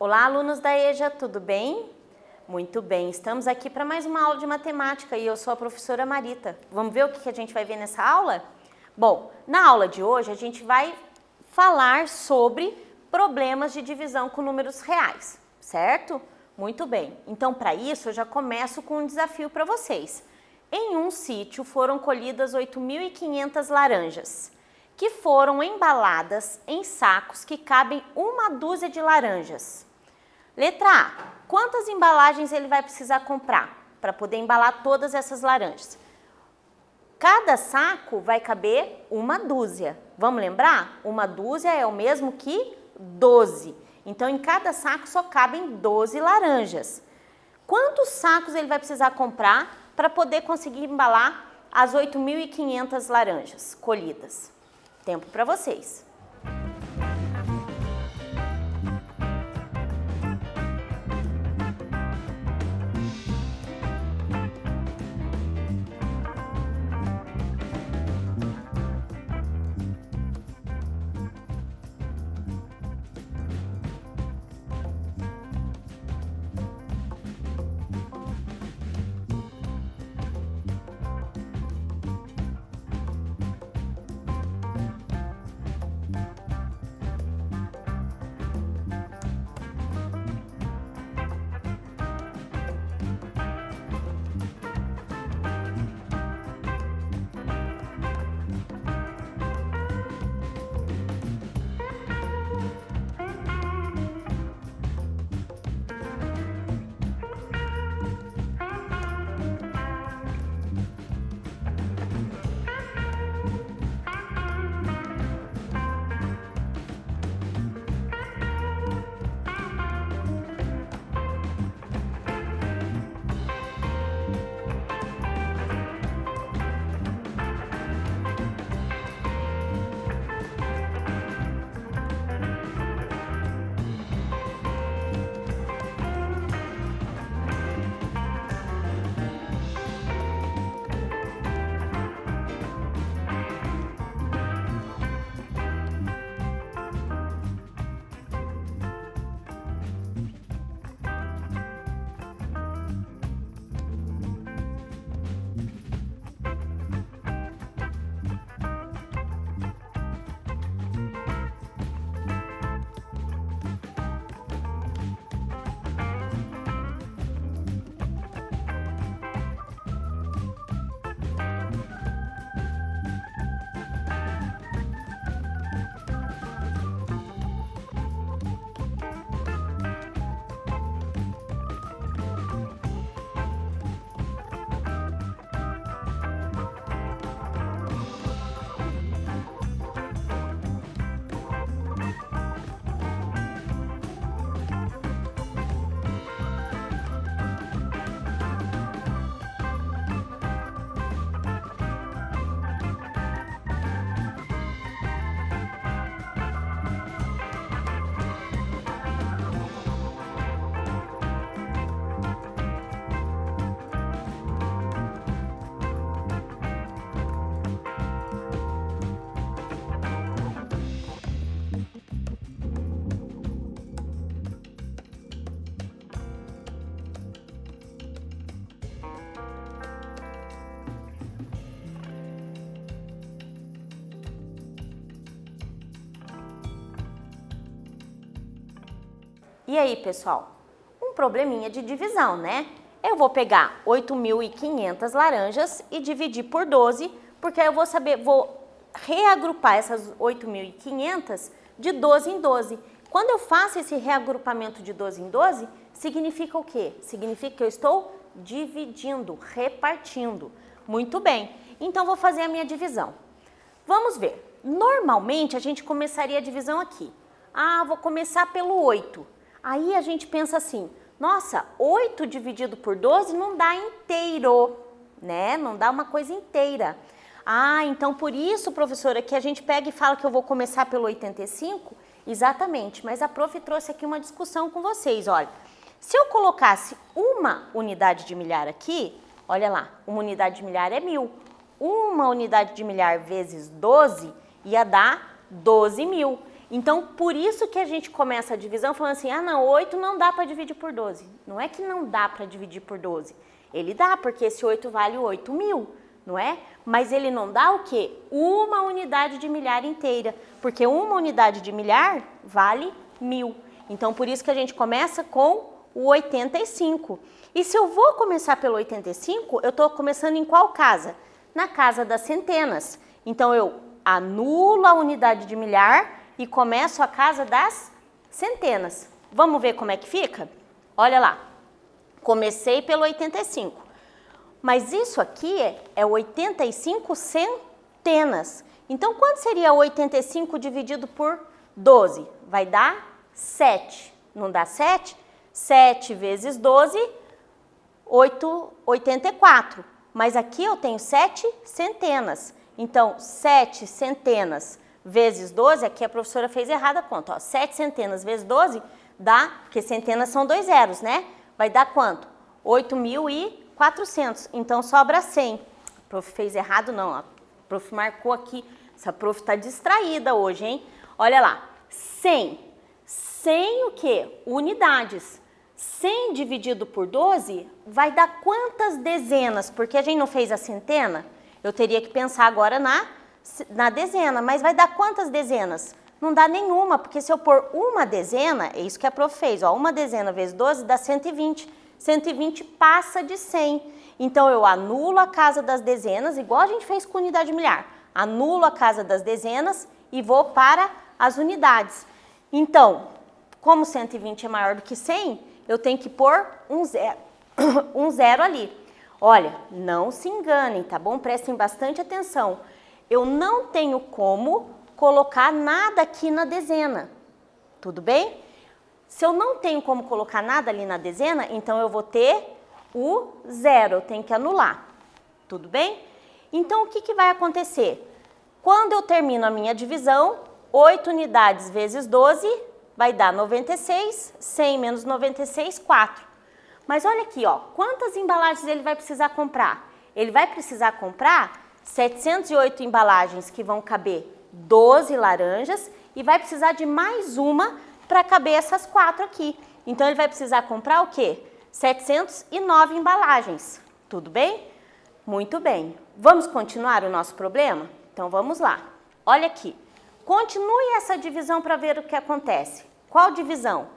Olá, alunos da EJA, tudo bem? Muito bem, estamos aqui para mais uma aula de matemática e eu sou a professora Marita. Vamos ver o que a gente vai ver nessa aula? Bom, na aula de hoje a gente vai falar sobre problemas de divisão com números reais, certo? Muito bem, então para isso eu já começo com um desafio para vocês. Em um sítio foram colhidas 8.500 laranjas, que foram embaladas em sacos que cabem uma dúzia de laranjas. Letra A. Quantas embalagens ele vai precisar comprar para poder embalar todas essas laranjas? Cada saco vai caber uma dúzia. Vamos lembrar? Uma dúzia é o mesmo que 12. Então, em cada saco só cabem 12 laranjas. Quantos sacos ele vai precisar comprar para poder conseguir embalar as 8.500 laranjas colhidas? Tempo para vocês. E aí, pessoal? Um probleminha de divisão, né? Eu vou pegar 8.500 laranjas e dividir por 12, porque aí eu vou reagrupar essas 8.500 de 12 em 12. Quando eu faço esse reagrupamento de 12 em 12, significa o quê? Significa que eu estou dividindo, repartindo. Muito bem, então vou fazer a minha divisão. Vamos ver. Normalmente a gente começaria a divisão aqui. Ah, vou começar pelo 8. Aí a gente pensa assim, nossa, 8 dividido por 12 não dá inteiro, né? Não dá uma coisa inteira. Ah, então por isso, professora, que a gente pega e fala que eu vou começar pelo 85? Exatamente, mas a prof trouxe aqui uma discussão com vocês, olha. Se eu colocasse uma unidade de milhar aqui, olha lá, uma unidade de milhar é 1.000. Uma unidade de milhar vezes 12 ia dar 12.000. Então, por isso que a gente começa a divisão falando assim, ah não, 8 não dá para dividir por 12. Não é que não dá para dividir por 12. Ele dá, porque esse 8 vale 8.000, não é? Mas ele não dá o quê? Uma unidade de milhar inteira, porque uma unidade de milhar vale 1.000. Então, por isso que a gente começa com o 85. E se eu vou começar pelo 85, eu estou começando em qual casa? Na casa das centenas. Então, eu anulo a unidade de milhar e começo a casa das centenas. Vamos ver como é que fica? Olha lá, comecei pelo 85. Mas isso aqui é 85 centenas. Então, quanto seria 85 dividido por 12? Vai dar 7. Não dá 7? 7 vezes 12, 84. Mas aqui eu tenho 7 centenas. Então, 7 centenas vezes 12, aqui a professora fez errada a conta. Ó. 7 centenas vezes 12 dá, porque centenas são 2 zeros, né? Vai dar quanto? 8.400. Então, sobra 100. A prof fez errado não, a prof marcou aqui. Essa prof está distraída hoje, hein? Olha lá, 100. 100 o quê? Unidades. 100 dividido por 12 vai dar quantas dezenas? Porque a gente não fez a centena, eu teria que pensar agora na dezena, mas vai dar quantas dezenas? Não dá nenhuma, porque se eu pôr uma dezena, é isso que a prof fez, ó, uma dezena vezes 12 dá 120. 120 passa de 100. Então, eu anulo a casa das dezenas, igual a gente fez com unidade milhar. Anulo a casa das dezenas e vou para as unidades. Então, como 120 é maior do que 100, eu tenho que pôr um zero, um zero ali. Olha, não se enganem, tá bom? Prestem bastante atenção. Eu não tenho como colocar nada aqui na dezena, tudo bem? Se eu não tenho como colocar nada ali na dezena, então eu vou ter o zero, eu tenho que anular, tudo bem? Então, o que vai acontecer? Quando eu termino a minha divisão, 8 unidades vezes 12 vai dar 96, 100 menos 96, 4. Mas olha aqui, ó, quantas embalagens ele vai precisar comprar? Ele vai precisar comprar 708 embalagens que vão caber 12 laranjas e vai precisar de mais uma para caber essas 4 aqui. Então, ele vai precisar comprar o quê? 709 embalagens. Tudo bem? Muito bem. Vamos continuar o nosso problema? Então, vamos lá. Olha aqui. Continue essa divisão para ver o que acontece. Qual divisão?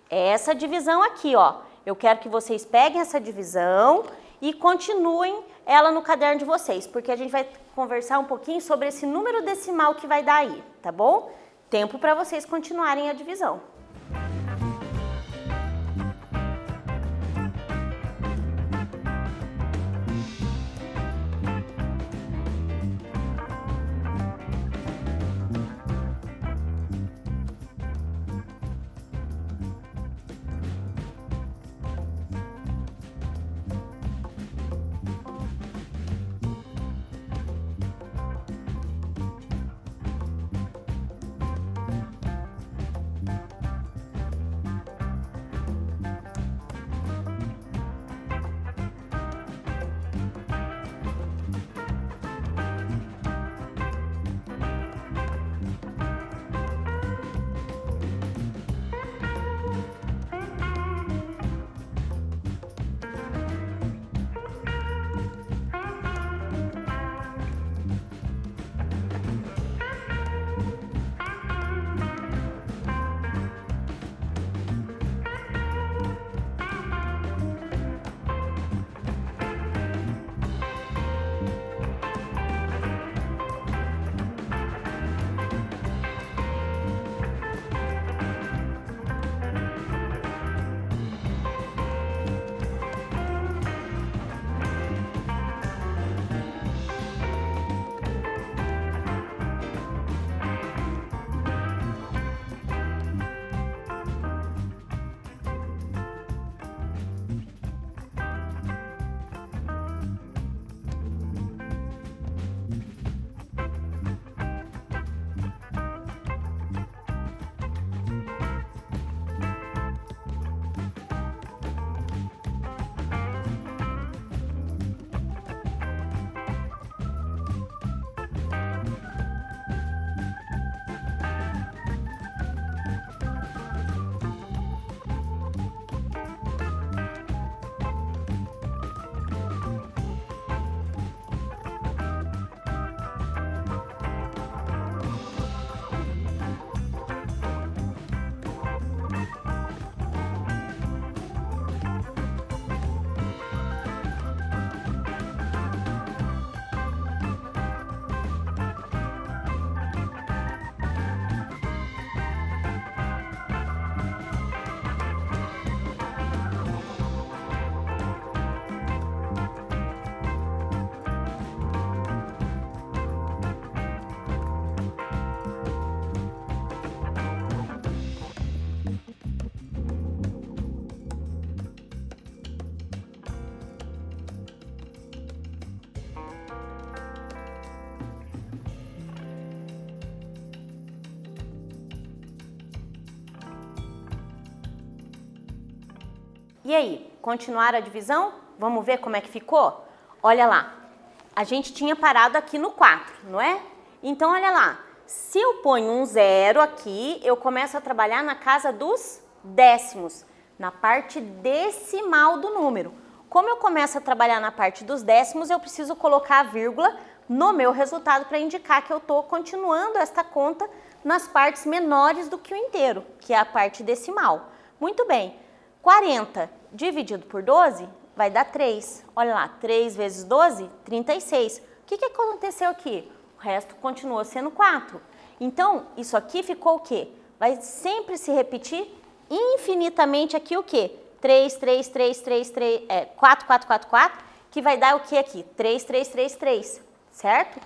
Essa divisão aqui, ó. Eu quero que vocês peguem essa divisão e continuem ela no caderno de vocês, porque a gente vai conversar um pouquinho sobre esse número decimal que vai dar aí, tá bom? Tempo para vocês continuarem a divisão. E aí, continuar a divisão? Vamos ver como é que ficou? Olha lá, a gente tinha parado aqui no 4, não é? Então, olha lá, se eu ponho um 0 aqui, eu começo a trabalhar na casa dos décimos, na parte decimal do número. Como eu começo a trabalhar na parte dos décimos, eu preciso colocar a vírgula no meu resultado para indicar que eu estou continuando esta conta nas partes menores do que o inteiro, que é a parte decimal. Muito bem, 40 dividido por 12 vai dar 3. Olha lá, 3 vezes 12, 36. O que aconteceu aqui? O resto continuou sendo 4. Então, isso aqui ficou o quê? Vai sempre se repetir infinitamente aqui o quê? 3, 3, 3, 3, 3, 4, 4, 4, 4, que vai dar o que aqui? 3, 3, 3, 3, certo?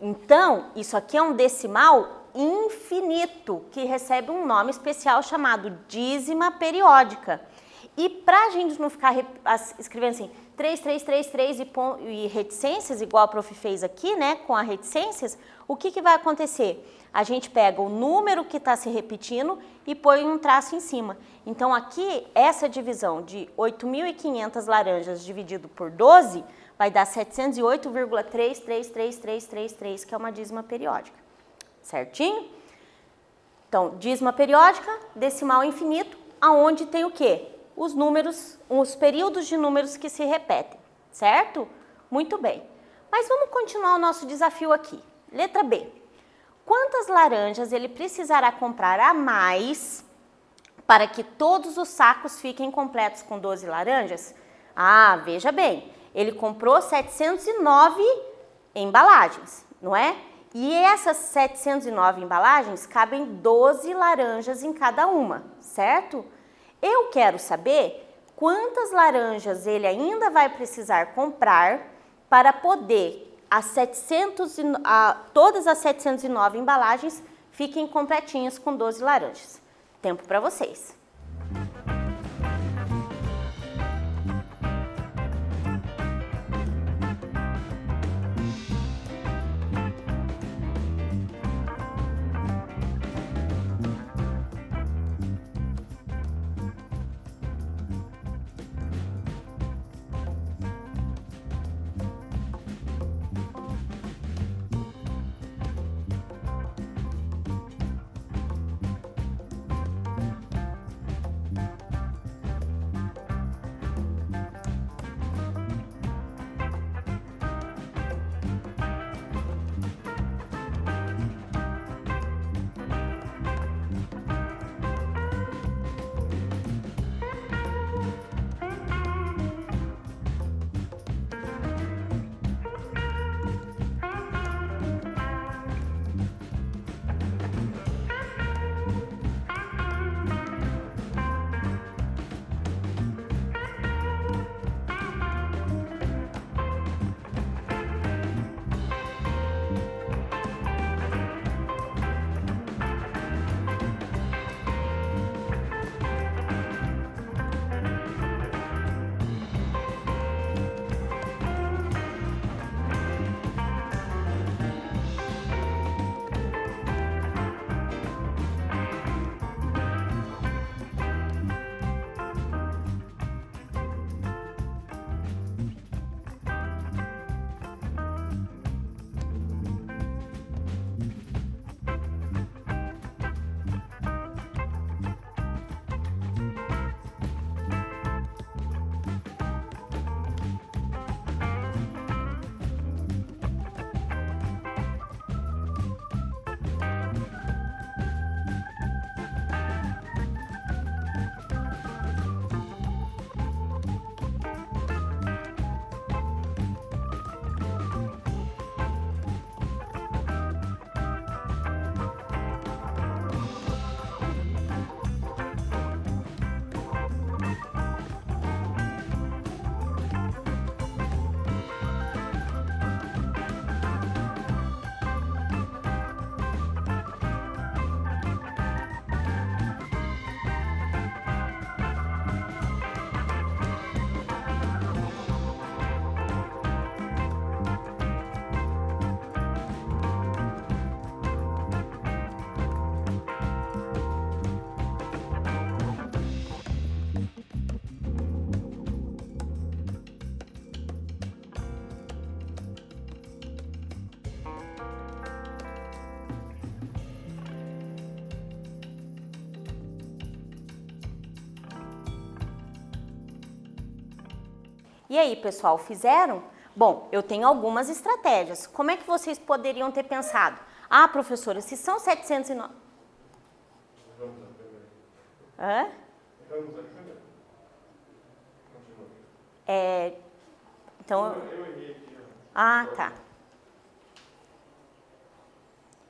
Então, isso aqui é um decimal infinito, que recebe um nome especial chamado dízima periódica. E para a gente não ficar escrevendo assim, 3, 3, 3, 3 e reticências, igual a prof fez aqui, né, com a reticências, o que vai acontecer? A gente pega o número que está se repetindo e põe um traço em cima. Então, aqui, essa divisão de 8.500 laranjas dividido por 12 vai dar 708,333333, que é uma dízima periódica. Certinho? Então, dízima periódica, decimal infinito, aonde tem o quê? Os números, os períodos de números que se repetem, certo? Muito bem. Mas vamos continuar o nosso desafio aqui. Letra B. Quantas laranjas ele precisará comprar a mais para que todos os sacos fiquem completos com 12 laranjas? Ah, veja bem, ele comprou 709 embalagens, não é? E essas 709 embalagens cabem 12 laranjas em cada uma, certo? Eu quero saber quantas laranjas ele ainda vai precisar comprar para poder todas as 709 embalagens fiquem completinhas com 12 laranjas. Tempo para vocês. E aí, pessoal, fizeram? Bom, eu tenho algumas estratégias. Como é que vocês poderiam ter pensado? Ah, professora, se são 709... Hã? Então... Ah, tá.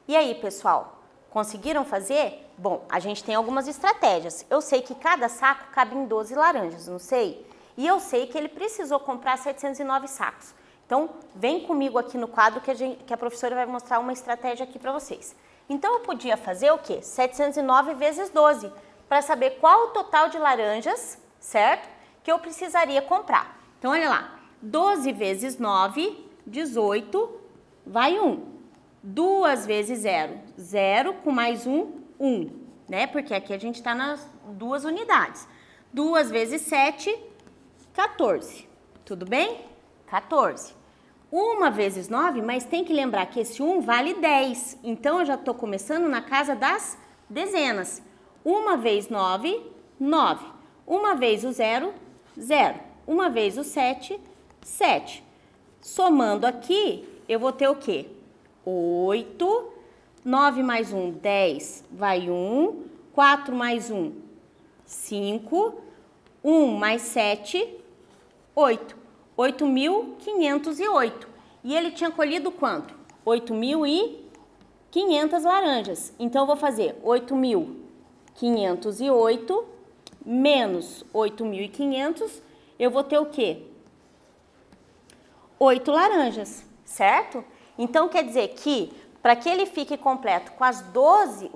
E aí, pessoal, conseguiram fazer? Bom, a gente tem algumas estratégias. Eu sei que cada saco cabe em 12 laranjas, não sei? E eu sei que ele precisou comprar 709 sacos. Então, vem comigo aqui no quadro que a professora vai mostrar uma estratégia aqui para vocês. Então, eu podia fazer o quê? 709 vezes 12, para saber qual o total de laranjas, certo? Que eu precisaria comprar. Então, olha lá. 12 vezes 9, 18, vai 1. 2 vezes 0, 0 com mais 1, 1, né? Porque aqui a gente está nas duas unidades. 2 vezes 7, 14. Tudo bem? 14. 1 vezes 9, mas tem que lembrar que esse 1 vale 10. Então, eu já estou começando na casa das dezenas. 1 vezes 9, 9. 1 vezes o 0, 0. 1 vezes o 7, 7. Somando aqui, eu vou ter o quê? 8. 9 mais 1, 10, vai 1. 4 mais 1, 5. 1 mais 7, 8. 8.508. E ele tinha colhido quanto? 8.500 laranjas. Então, eu vou fazer 8.508 menos 8.500. Eu vou ter o quê? 8 laranjas, certo? Então, quer dizer que, para que ele fique completo com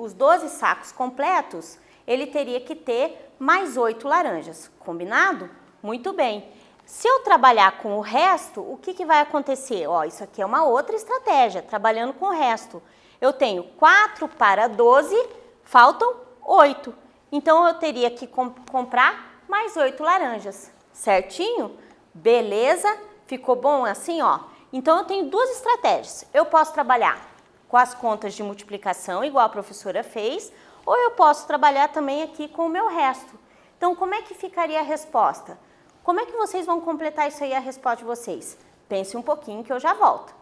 os 12 sacos completos, ele teria que ter mais 8 laranjas. Combinado? Muito bem. Se eu trabalhar com o resto, o que vai acontecer? Ó, isso aqui é uma outra estratégia, trabalhando com o resto. Eu tenho 4 para 12, faltam 8. Então, eu teria que comprar mais 8 laranjas. Certinho? Beleza? Ficou bom assim, ó? Então, eu tenho duas estratégias. Eu posso trabalhar com as contas de multiplicação, igual a professora fez, ou eu posso trabalhar também aqui com o meu resto. Então, como é que ficaria a resposta? Como é que vocês vão completar isso aí, a resposta de vocês? Pense um pouquinho que eu já volto.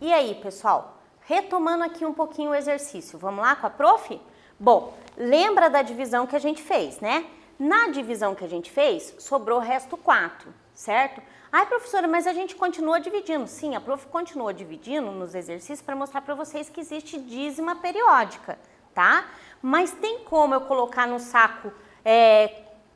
E aí, pessoal? Retomando aqui um pouquinho o exercício. Vamos lá com a prof? Bom, lembra da divisão que a gente fez, né? Na divisão que a gente fez, sobrou o resto 4, certo? Ai, professora, mas a gente continua dividindo. Sim, a prof continua dividindo nos exercícios para mostrar para vocês que existe dízima periódica, tá? Mas tem como eu colocar no saco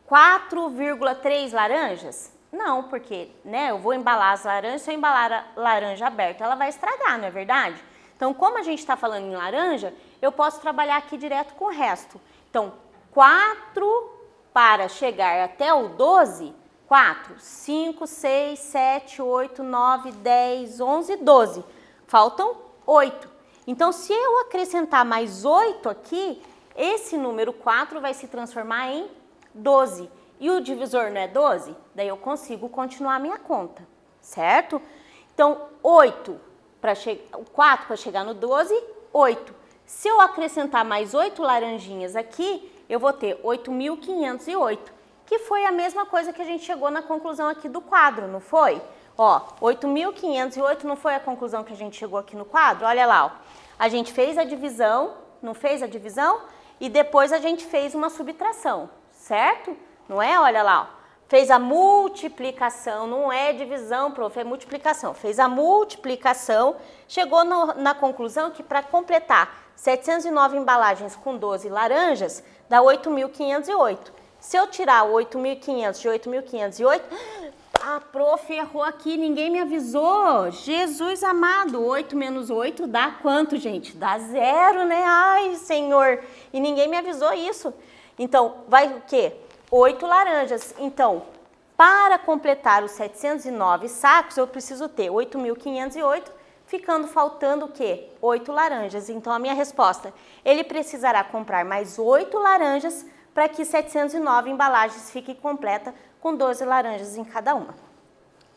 4,3 laranjas? Não, porque né, eu vou embalar as laranjas, se eu embalar a laranja aberta, ela vai estragar, não é verdade? Então, como a gente está falando em laranja, eu posso trabalhar aqui direto com o resto. Então, 4 para chegar até o 12, 4, 5, 6, 7, 8, 9, 10, 11, 12. Faltam 8. Então, se eu acrescentar mais 8 aqui, esse número 4 vai se transformar em 12. E o divisor não é 12? Daí eu consigo continuar a minha conta, certo? Então, 4 para chegar no 12, 8. Se eu acrescentar mais 8 laranjinhas aqui, eu vou ter 8.508, que foi a mesma coisa que a gente chegou na conclusão aqui do quadro, não foi? Ó, 8.508 não foi a conclusão que a gente chegou aqui no quadro? Olha lá, ó. A gente fez a divisão, não fez a divisão? E depois a gente fez uma subtração, certo? Não é? Olha lá, ó. Fez a multiplicação, não é divisão, prof, é multiplicação. Fez a multiplicação, chegou na conclusão que para completar 709 embalagens com 12 laranjas, dá 8.508. Se eu tirar 8.500 de 8.508, a prof errou aqui, ninguém me avisou. Jesus amado, 8 menos 8 dá quanto, gente? Dá 0, né? Ai, Senhor, e ninguém me avisou isso. Então, vai o quê? 8 laranjas. Então, para completar os 709 sacos, eu preciso ter 8.508, ficando faltando o quê? 8 laranjas. Então, a minha resposta, ele precisará comprar mais 8 laranjas para que 709 embalagens fiquem completas com 12 laranjas em cada uma.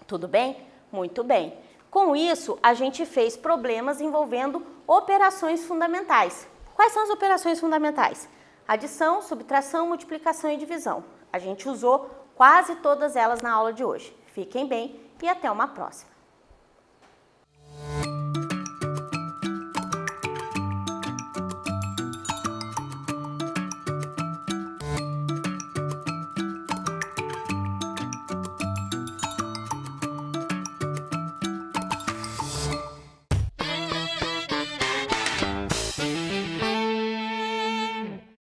Tudo bem? Muito bem. Com isso, a gente fez problemas envolvendo operações fundamentais. Quais são as operações fundamentais? Adição, subtração, multiplicação e divisão. A gente usou quase todas elas na aula de hoje. Fiquem bem e até uma próxima.